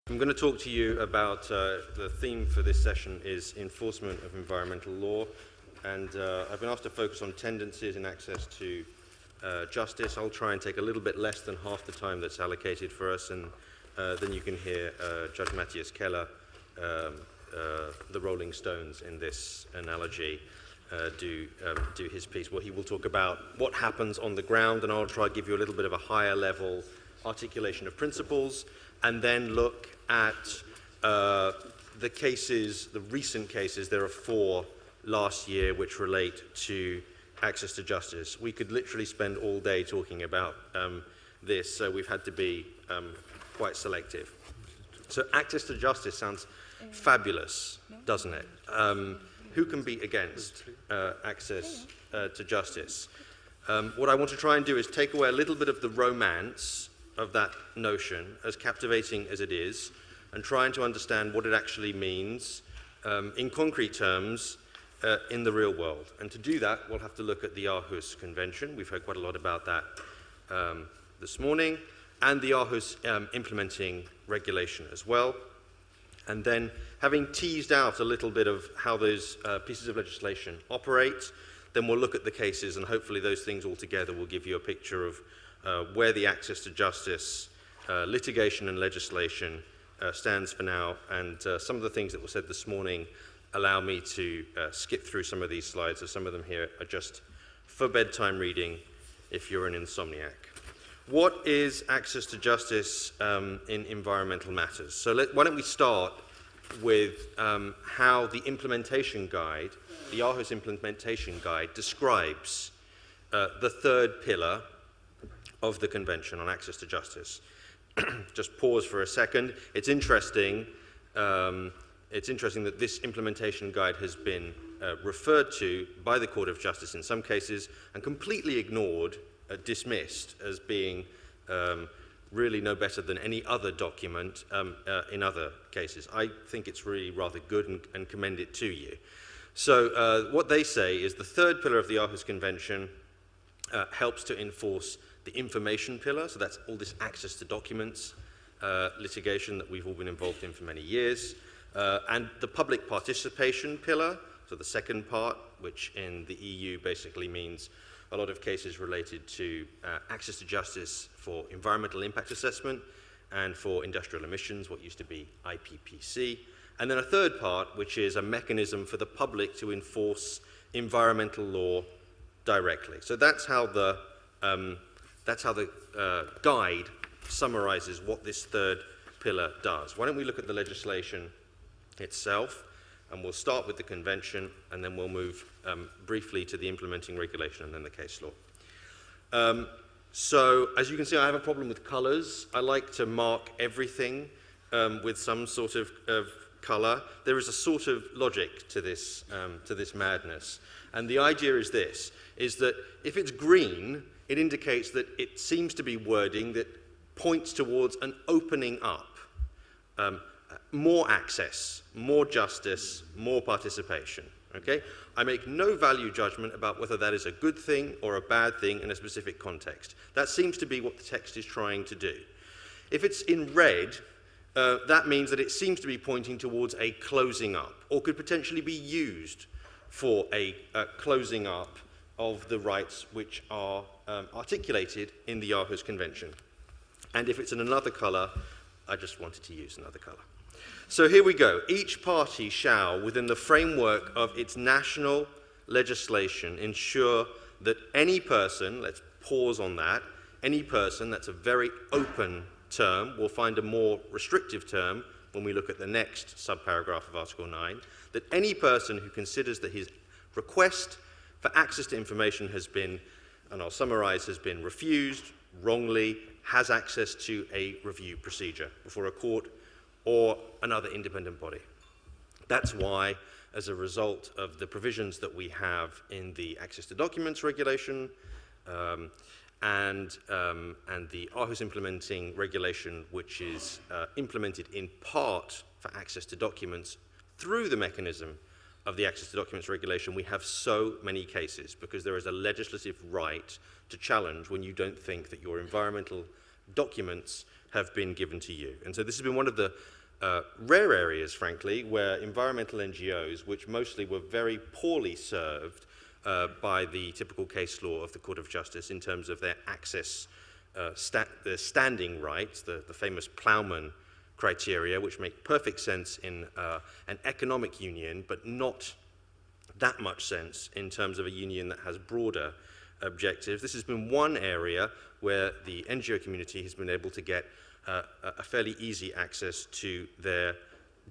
I'm going to talk to you about the theme for this session is enforcement of environmental law, and I've been asked to focus on tendencies in access to justice. I'll try and take a little bit less than half the time that's allocated for us, and then you can hear Judge Matthias Keller, the Rolling Stones in this analogy, do his piece, where he will talk about what happens on the ground, and I'll try to give you a little bit of a higher level articulation of principles, and then look at the cases, the recent cases. There are 4 last year which relate to access to justice. We could literally spend all day talking about this, so we've had to be quite selective. So access to justice sounds fabulous, doesn't it? Who can be against access to justice? What I want to try and do is take away a little bit of the romance of that notion, as captivating as it is, and trying to understand what it actually means in concrete terms in the real world. And to do that, we'll have to look at the Aarhus Convention. We've heard quite a lot about that this morning, and the Aarhus implementing regulation as well. And then, having teased out a little bit of how those pieces of legislation operate, then we'll look at the cases, and hopefully those things all together will give you a picture of where the access to justice, litigation and legislation stands for now, and some of the things that were said this morning allow me to skip through some of these slides, as some of them here are just for bedtime reading if you're an insomniac. What is access to justice in environmental matters? So why don't we start with how the implementation guide, the Aarhus implementation guide, describes the third pillar of the Convention on access to justice. Just pause for a second. It's interesting that this implementation guide has been referred to by the Court of Justice in some cases and completely ignored, dismissed as being really no better than any other document in other cases. I think it's really rather good and commend it to you. So what they say is the third pillar of the Aarhus Convention helps to enforce the information pillar, so that's all this access to documents litigation that we've all been involved in for many years, and the public participation pillar, so the second part, which in the EU basically means a lot of cases related to access to justice for environmental impact assessment and for industrial emissions, what used to be IPPC, and then a third part, which is a mechanism for the public to enforce environmental law directly. So that's how the guide summarizes what this third pillar does. Why don't we look at the legislation itself, and we'll start with the convention, and then we'll move briefly to the implementing regulation and then the case law. So as you can see, I have a problem with colors. I like to mark everything with some sort of color. There is a sort of logic to this madness. And the idea is this, is that if it's green, it indicates that it seems to be wording that points towards an opening up, more access, more justice, more participation. Okay? I make no value judgment about whether that is a good thing or a bad thing in a specific context. That seems to be what the text is trying to do. If it's in red, that means that it seems to be pointing towards a closing up, or could potentially be used for a closing up of the rights which are articulated in the Aarhus Convention. And if it's in another color, I just wanted to use another color. So here we go. Each party shall, within the framework of its national legislation, ensure that any person, let's pause on that, any person, that's a very open term, we'll find a more restrictive term when we look at the next subparagraph of Article 9, that any person who considers that his request for access to information has been, and I'll summarize, has been refused wrongly, has access to a review procedure before a court or another independent body. That's why, as a result of the provisions that we have in the access to documents regulation and the Aarhus implementing regulation, which is implemented in part for access to documents through the mechanism of the access to documents regulation, we have so many cases because there is a legislative right to challenge when you don't think that your environmental documents have been given to you. And so this has been one of the rare areas, frankly, where environmental NGOs, which mostly were very poorly served by the typical case law of the Court of Justice in terms of their access, the standing rights, the famous Plowman criteria, which make perfect sense in an economic union, but not that much sense in terms of a union that has broader objectives. This has been one area where the NGO community has been able to get a fairly easy access to their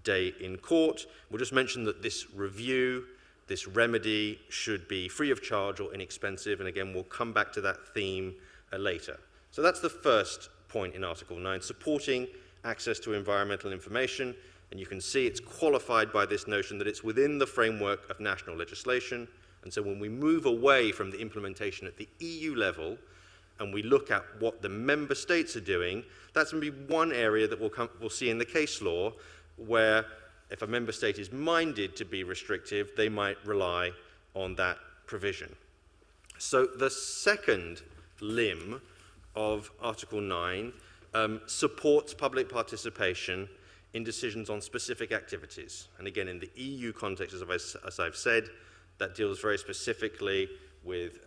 day in court. We'll just mention that this review, this remedy, should be free of charge or inexpensive, and again, we'll come back to that theme later. So that's the first point in Article 9, supporting access to environmental information, and you can see it's qualified by this notion that it's within the framework of national legislation, and so when we move away from the implementation at the EU level, and we look at what the member states are doing, that's going to be one area that we'll see in the case law where if a member state is minded to be restrictive, they might rely on that provision. So the second limb of Article 9 supports public participation in decisions on specific activities. And again, in the EU context, as I've said, that deals very specifically with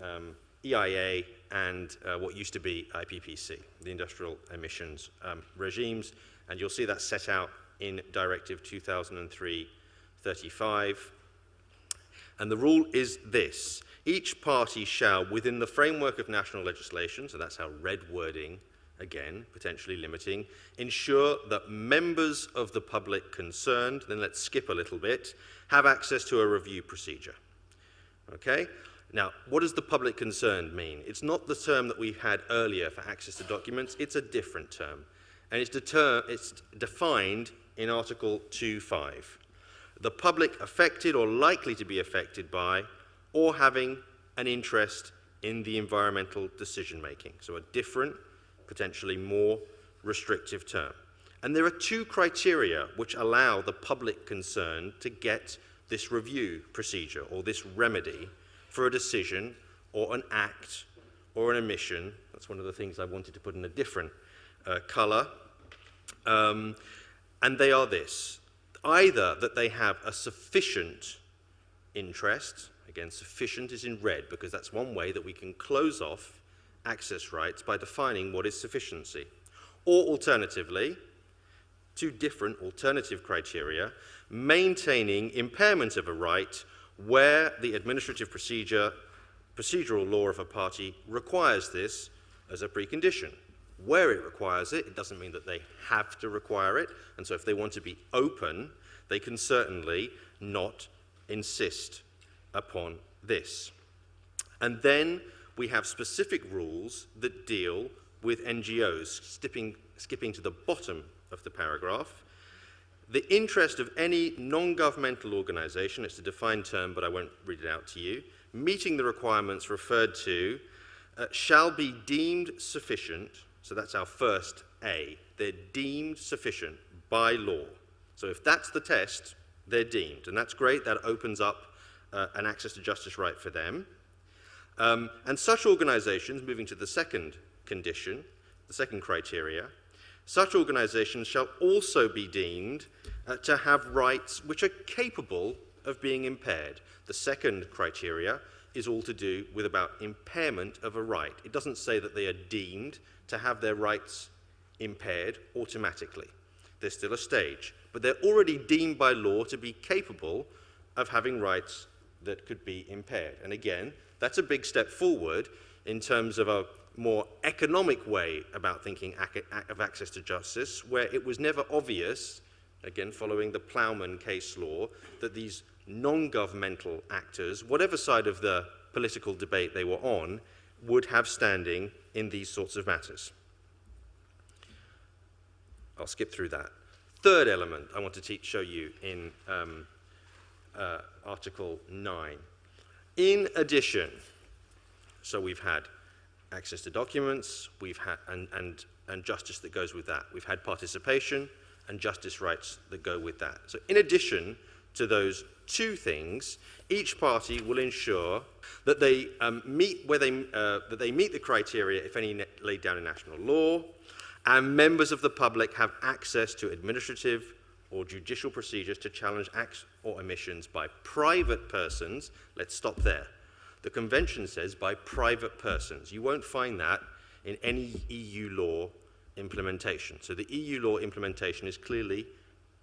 EIA and what used to be IPPC, the industrial emissions regimes, and you'll see that set out in Directive 2003/35. And the rule is this: each party shall, within the framework of national legislation, so that's our red wording, again, potentially limiting, ensure that members of the public concerned, then let's skip a little bit, have access to a review procedure. Okay? Now, what does the public concerned mean? It's not the term that we had earlier for access to documents, it's a different term. And it's defined in Article 2.5. The public affected or likely to be affected by or having an interest in the environmental decision making. So a different, potentially more restrictive term. And there are two criteria which allow the public concerned to get this review procedure or this remedy for a decision or an act or an omission. That's one of the things I wanted to put in a different colour. And they are this: either that they have a sufficient interest, again, sufficient is in red because that's one way that we can close off access rights by defining what is sufficiency. Or alternatively, two different alternative criteria, maintaining impairment of a right where the administrative procedural law of a party requires this as a precondition. Where it requires it, it doesn't mean that they have to require it, and so if they want to be open, they can certainly not insist upon this. And then we have specific rules that deal with NGOs, skipping to the bottom of the paragraph. The interest of any non-governmental organisation, it's a defined term, but I won't read it out to you, meeting the requirements referred to, shall be deemed sufficient. So that's our first A. They're deemed sufficient by law. So if that's the test, they're deemed. And that's great. That opens up an access to justice right for them. And such organisations, moving to the second condition, the second criteria, such organisations shall also be deemed to have rights which are capable of being impaired. The second criteria is all to do with about impairment of a right. It doesn't say that they are deemed to have their rights impaired automatically. There's still a stage, but they're already deemed by law to be capable of having rights that could be impaired. And again, that's a big step forward in terms of a more economic way about thinking of access to justice, where it was never obvious, again following the Plowman case law, that these non-governmental actors, whatever side of the political debate they were on, would have standing in these sorts of matters. I'll skip through that. Third element I want to show you in Article 9. In addition, so we've had access to documents, we've had and justice that goes with that. We've had participation and justice rights that go with that. So in addition to those two things, each party will ensure that they meet the criteria, if any, laid down in national law, and members of the public have access to administrative or judicial procedures to challenge acts or omissions by private persons. Let's stop there. The Convention says by private persons. You won't find that in any EU law implementation. So the EU law implementation is clearly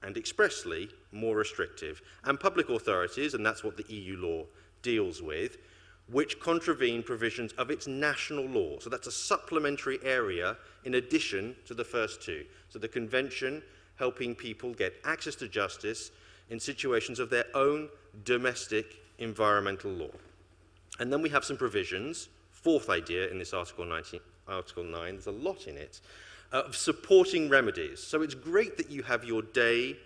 and expressly more restrictive. And public authorities, and that's what the EU law deals with, which contravene provisions of its national law. So that's a supplementary area in addition to the first two. So the Convention helping people get access to justice in situations of their own domestic environmental law. And then we have some provisions, fourth idea in this Article 9, there's a lot in it, of supporting remedies. So it's great that you have your day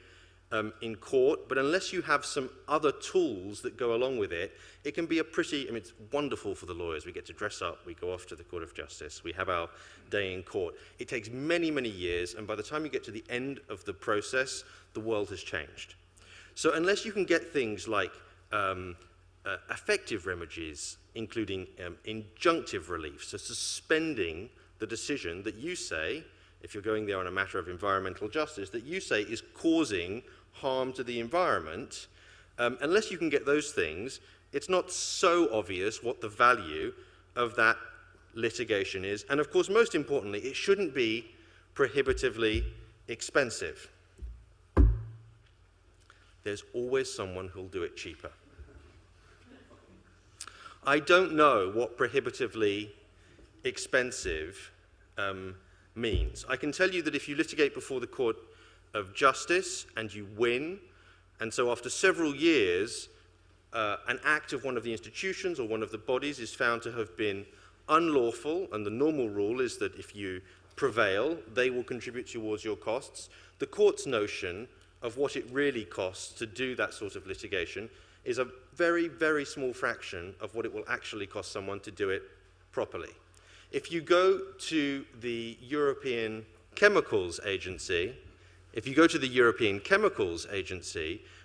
in court, but unless you have some other tools that go along with it, it can be a pretty, I mean, it's wonderful for the lawyers. We get to dress up, we go off to the Court of Justice, we have our day in court. It takes many, many years, and by the time you get to the end of the process, the world has changed. So unless you can get things like effective remedies, including injunctive relief, so suspending the decision that you say, if you're going there on a matter of environmental justice, that you say is causing harm to the environment, unless you can get those things, it's not so obvious what the value of that litigation is. And of course, most importantly, it shouldn't be prohibitively expensive. There's always someone who'll do it cheaper. I don't know what prohibitively expensive means. I can tell you that if you litigate before the Court of Justice and you win, and so after several years, an act of one of the institutions or one of the bodies is found to have been unlawful, and the normal rule is that if you prevail, they will contribute towards your costs. The court's notion of what it really costs to do that sort of litigation is a very, very small fraction of what it will actually cost someone to do it properly. If you go to the European Chemicals Agency,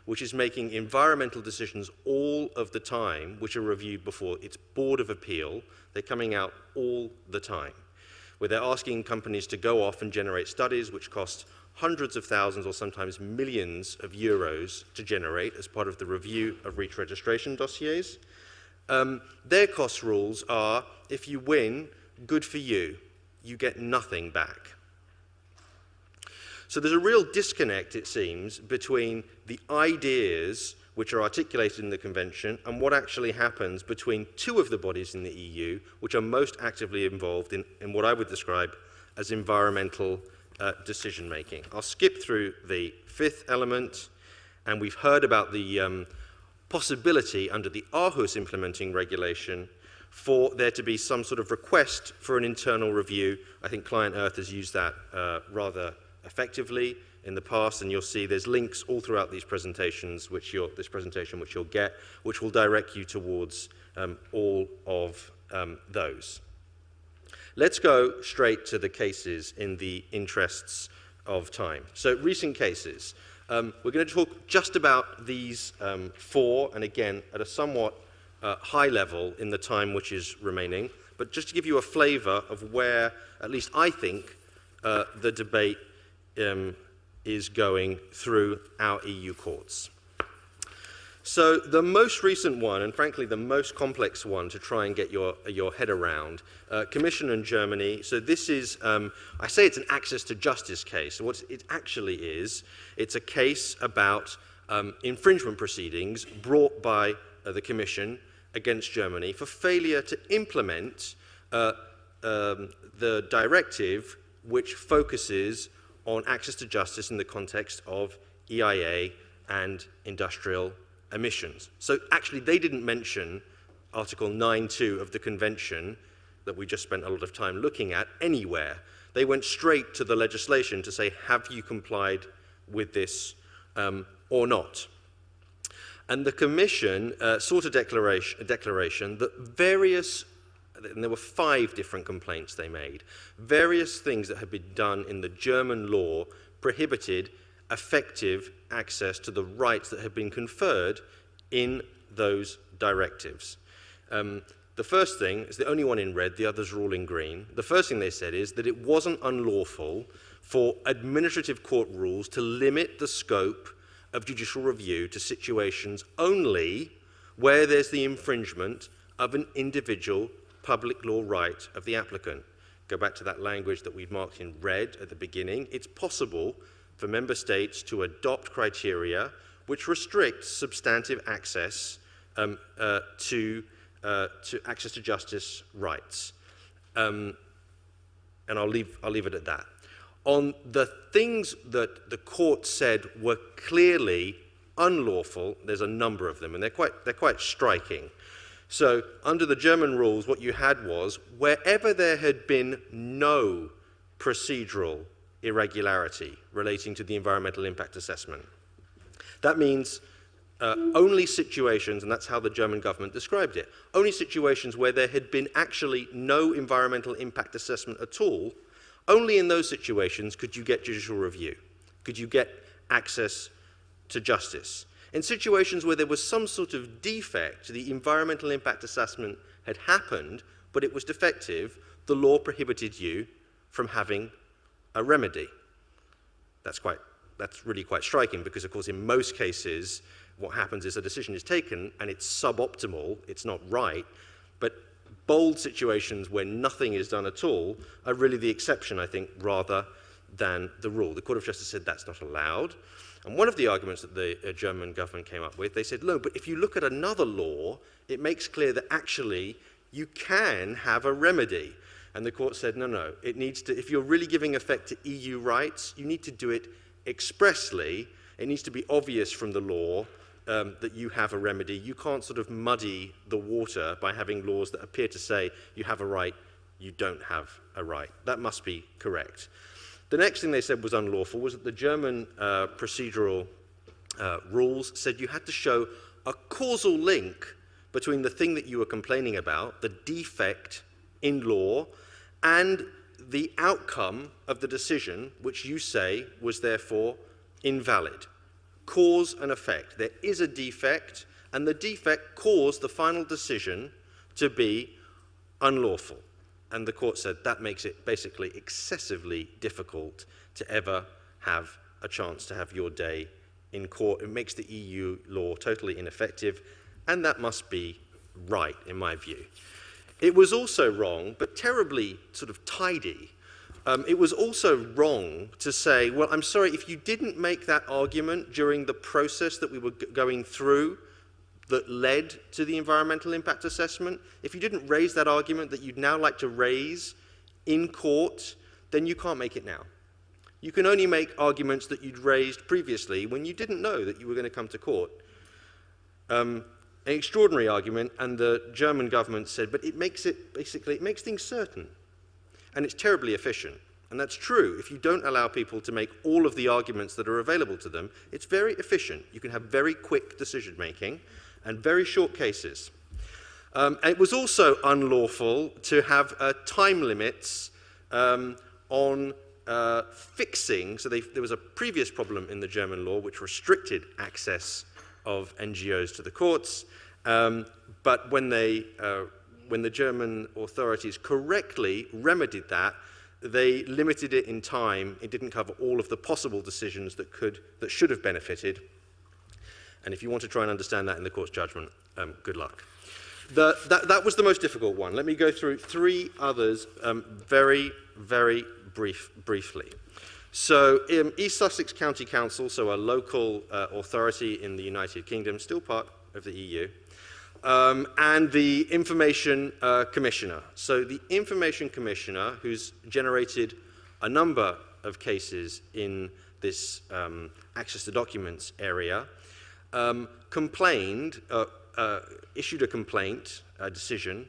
which is making environmental decisions all of the time, which are reviewed before its Board of Appeal, they're coming out all the time, where they're asking companies to go off and generate studies which cost hundreds of thousands or sometimes millions of euros to generate as part of the review of REACH registration dossiers. Their cost rules are, if you win, good for you. You get nothing back. So there's a real disconnect, it seems, between the ideas which are articulated in the Convention and what actually happens between two of the bodies in the EU which are most actively involved in what I would describe as environmental decision-making. I'll skip through the fifth element, and we've heard about the possibility under the Aarhus implementing regulation for there to be some sort of request for an internal review. I think Client Earth has used that rather effectively in the past, and you'll see there's links all throughout these presentations, this presentation which you'll get, which will direct you towards all of those. Let's go straight to the cases in the interests of time. So recent cases. We're going to talk just about these four, and again, at a somewhat high level in the time which is remaining, but just to give you a flavor of where, at least I think, the debate is going through our EU courts. So the most recent one, and frankly the most complex one to try and get your head around, Commission in Germany. So this is, I say it's an access to justice case. What it actually is, it's a case about infringement proceedings brought by the Commission against Germany for failure to implement the directive which focuses on access to justice in the context of EIA and industrial emissions. So actually they didn't mention Article 9.2 of the Convention that we just spent a lot of time looking at anywhere. They went straight to the legislation to say, have you complied with this or not? And the Commission sought a declaration that various, and there were 5 different complaints they made, various things that had been done in the German law prohibited effective access to the rights that had been conferred in those directives. The first thing is the only one in red, the others are all in green. The first thing they said is that it wasn't unlawful for administrative court rules to limit the scope of judicial review to situations only where there's the infringement of an individual public law right of the applicant. Go back to that language that we'd marked in red at the beginning. It's possible for member states to adopt criteria which restrict substantive access to access to justice rights. And I'll leave it at that. On the things that the court said were clearly unlawful, there's a number of them, and they're quite striking. So under the German rules, what you had was, wherever there had been no procedural irregularity relating to the environmental impact assessment, that means only situations, and that's how the German government described it, only situations where there had been actually no environmental impact assessment at all, only in those situations could you get judicial review, could you get access to justice. In situations where there was some sort of defect, the environmental impact assessment had happened, but it was defective, the law prohibited you from having a remedy. That's really quite striking because, of course, in most cases, what happens is a decision is taken and it's suboptimal, it's not right, but bold situations where nothing is done at all are really the exception, I think, rather than the rule. The Court of Justice said that's not allowed. And one of the arguments that the German government came up with, they said, no, but if you look at another law, it makes clear that actually you can have a remedy. And the court said, no, it needs to, if you're really giving effect to EU rights, you need to do it expressly. It needs to be obvious from the law that you have a remedy. You can't sort of muddy the water by having laws that appear to say you have a right, you don't have a right. That must be correct. The next thing they said was unlawful was that the German procedural rules said you had to show a causal link between the thing that you were complaining about, the defect in law, and the outcome of the decision, which you say was therefore invalid. Cause and effect. There is a defect, and the defect caused the final decision to be unlawful. And the court said that makes it basically excessively difficult to ever have a chance to have your day in court. It makes the EU law totally ineffective, and that must be right, in my view. It was also wrong, but terribly sort of tidy. It was also wrong to say, well, I'm sorry, if you didn't make that argument during the process that we were going through that led to the environmental impact assessment, if you didn't raise that argument that you'd now like to raise in court, then you can't make it now. You can only make arguments that you'd raised previously when you didn't know that you were going to come to court. An extraordinary argument, and the German government said, but it makes things certain. And it's terribly efficient. And that's true. If you don't allow people to make all of the arguments that are available to them, it's very efficient. You can have very quick decision making and very short cases. And it was also unlawful to have time limits on fixing. So there was a previous problem in the German law which restricted access of NGOs to the courts. But when the German authorities correctly remedied that, they limited it in time. It didn't cover all of the possible decisions that should have benefited. And if you want to try and understand that in the court's judgment, good luck. That was the most difficult one. Let me go through three others very, very briefly. So East Sussex County Council, so a local authority in the United Kingdom, still part of the EU, and the Information Commissioner. So the Information Commissioner, who's generated a number of cases in this access to documents area, issued a decision,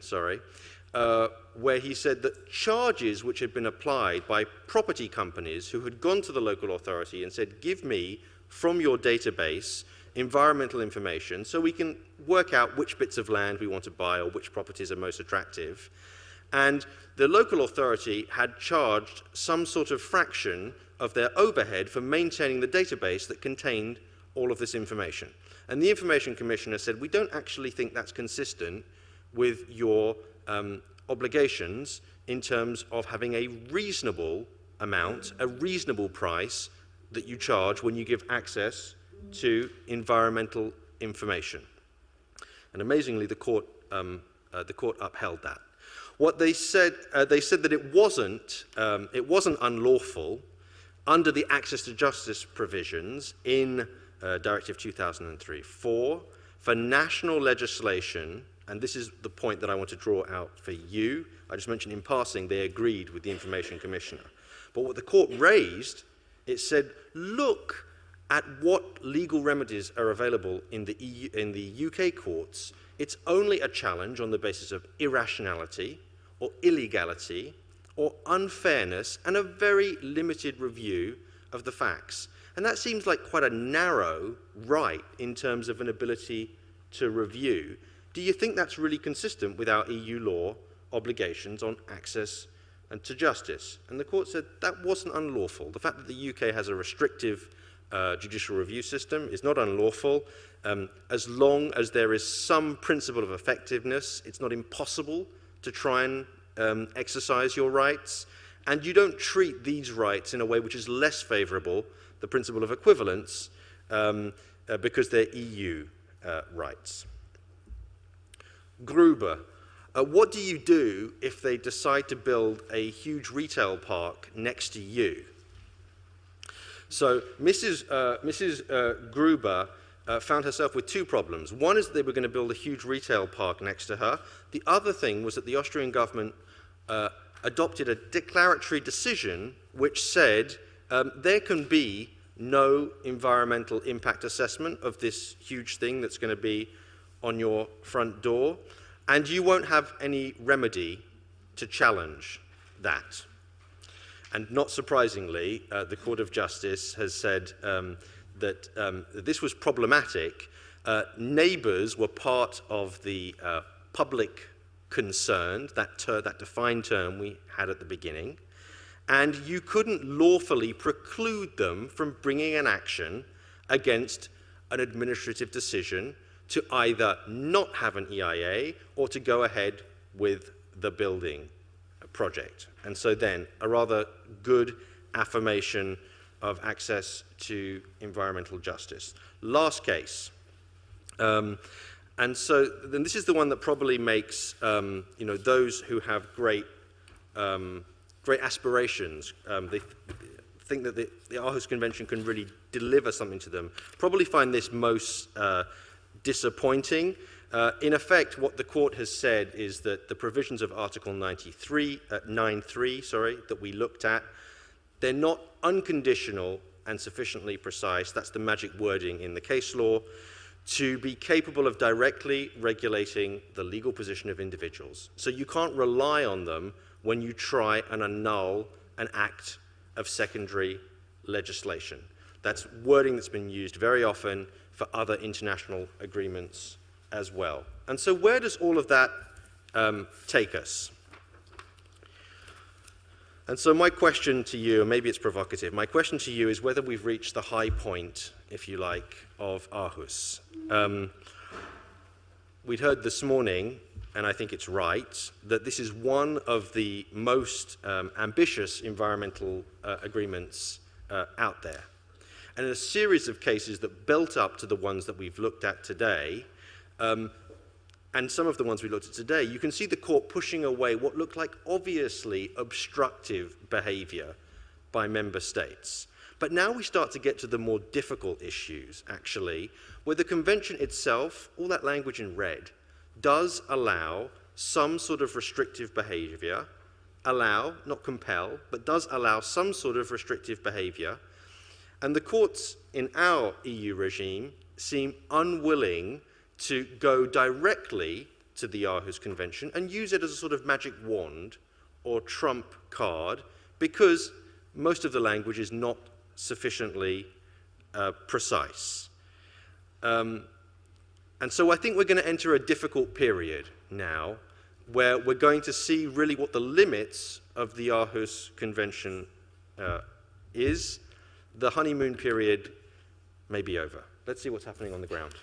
where he said that charges which had been applied by property companies who had gone to the local authority and said, give me from your database environmental information so we can work out which bits of land we want to buy or which properties are most attractive. And the local authority had charged some sort of fraction of their overhead for maintaining the database that contained all of this information. And the Information Commissioner said, we don't actually think that's consistent with your obligations in terms of having a reasonable amount, a reasonable price that you charge when you give access to environmental information. And amazingly, the court upheld that. What they said that it wasn't unlawful under the access to justice provisions in Directive 2003-4 for national legislation, and this is the point that I want to draw out for you. I just mentioned in passing they agreed with the Information Commissioner. But what the court raised, it said, look at what legal remedies are available in the UK courts. It's only a challenge on the basis of irrationality or illegality or unfairness and a very limited review of the facts. And that seems like quite a narrow right in terms of an ability to review. Do you think that's really consistent with our EU law obligations on access and to justice? And the court said that wasn't unlawful. The fact that the UK has a restrictive judicial review system is not unlawful. As long as there is some principle of effectiveness, it's not impossible to try and exercise your rights. And you don't treat these rights in a way which is less favorable, the principle of equivalence, because they're EU rights. Gruber. What do you do if they decide to build a huge retail park next to you? So Mrs. Gruber found herself with two problems. One is that they were going to build a huge retail park next to her. The other thing was that the Austrian government adopted a declaratory decision which said there can be no environmental impact assessment of this huge thing that's going to be on your front door, and you won't have any remedy to challenge that. And not surprisingly, the Court of Justice has said that this was problematic. Neighbours were part of the public concern, that defined term we had at the beginning, and you couldn't lawfully preclude them from bringing an action against an administrative decision to either not have an EIA or to go ahead with the building project. And so then, a rather good affirmation of access to environmental justice. Last case. And so then this is the one that probably makes those who have great aspirations, they think that the Aarhus Convention can really deliver something to them, probably find this most disappointing. In effect, what the court has said is that the provisions of Article 9.3 that we looked at, they're not unconditional and sufficiently precise, that's the magic wording in the case law, to be capable of directly regulating the legal position of individuals. So you can't rely on them when you try and annul an act of secondary legislation. That's wording that's been used very often for other international agreements as well. And so where does all of that take us? And so my question to you, and maybe it's provocative, my question to you is whether we've reached the high point, if you like, of Aarhus. We'd heard this morning, and I think it's right, that this is one of the most ambitious environmental agreements out there. And in a series of cases that built up to the ones that we've looked at today, and some of the ones we looked at today, you can see the court pushing away what looked like obviously obstructive behavior by member states. But now we start to get to the more difficult issues, actually, where the convention itself, all that language in red, does allow some sort of restrictive behavior, not compel, but does allow some sort of restrictive behavior. And the courts in our EU regime seem unwilling to go directly to the Aarhus Convention and use it as a sort of magic wand or trump card because most of the language is not sufficiently precise. And so I think we're going to enter a difficult period now where we're going to see really what the limits of the Aarhus Convention is. The honeymoon period may be over. Let's see what's happening on the ground.